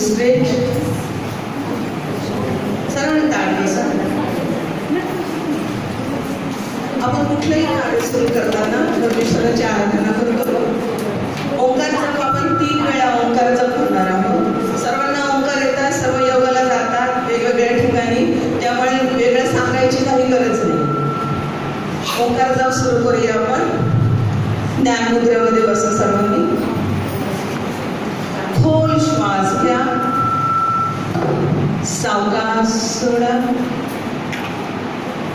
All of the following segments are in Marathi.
स्ट्रेट. सर्वांनी टाळतो सर. आपण कुठलंही कार्य सुरू करताना परमेश्वराची आराधना करतो. ओंकार जप आपण 3 वेळा ओंकार जप करणार आहोत. सर्वांना ओंकार येतात, सर्व योगाला जातात वेगवेगळ्या ठिकाणी, त्यामुळे वेगळं सांगायची काही गरज नाही. ओंकार जप सुरू करूया आपण. ध्यान मुद्रेमध्ये बसा सर्वांनी. खोल श्वास घ्या, सावकाश सोडा.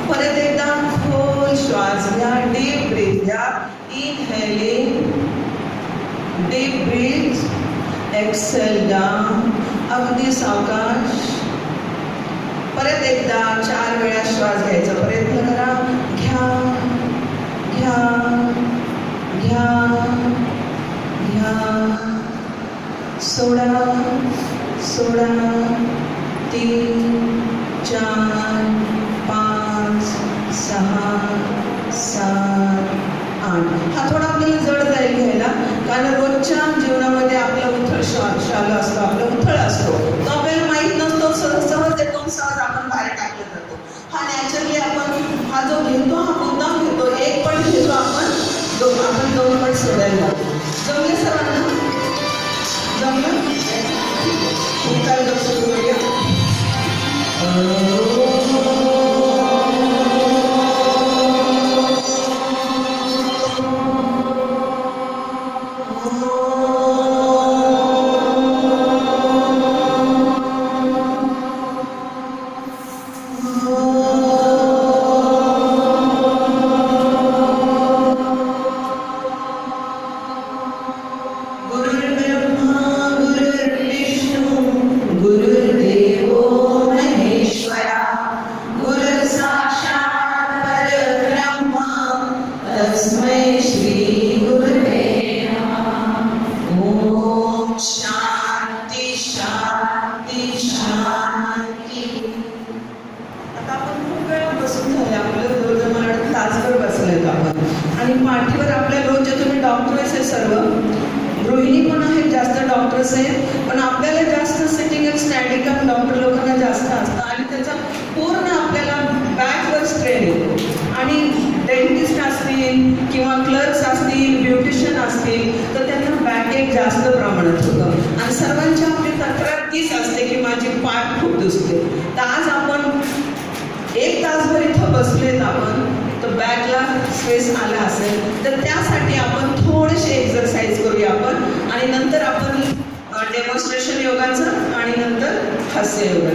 परत एकदा खोल श्वास घ्या, डीप ब्रीथ घ्या. Inhaling, deep breath, exhale down. अगदी सावकाश. परत एकदा 4 वेळा श्वास घ्यायचा प्रयत्न करा. घ्या घ्या घ्या घ्या, सोडा सोडा. 3 4 5 6 7 8. हा थोडा आपल्याला जड जाईल घ्यायला, कारण रोजच्या जीवनामध्ये आपला उथळ शाल असतो, आपला उथळ असतो, तो आपल्याला माहीत नसतो. सहज येतो, सहज आपण बाहेर टाकला जातो. हा नॅचरली आपण हा जो घेतो हा मुद्दाम घेतो. 1 पण घेतो आपण 2 पण सोडायला लागतो. जमले सर्वांना? जमलं? ओंकार जप सुरू करूया. आणि पाठीवर आपल्या रोज तुम्ही डॉक्टर्स आहे, सर्व गृहिणी पण आहेत, जास्त डॉक्टर्स आहेत, पण आपल्याला जास्त सिटिंग अँड स्टँडिंग काम डॉक्टर लोकांना जास्त असतं आणि त्याचा पूर्ण आपल्याला बॅकवर स्ट्रेन येतो. आणि डेंटिस्ट असतील किंवा क्लर्क्स असतील, ब्युटिशियन असतील, तर त्यांना बॅकएक जास्त प्रमाणात होतं. आणि सर्वांची आपली तक्रार तीच असते की माझी पाठ खूप दुखते. तर आज आपण 1 तासभर इथं बसलेत आपण, तर बॅकला स्ट्रेस आला असेल तर त्यासाठी आपण थोडेसे एक्सरसाइज करूया आपण. आणि नंतर आपण डेमॉन्स्ट्रेशन योगाचं आणि नंतर हास्य योगा.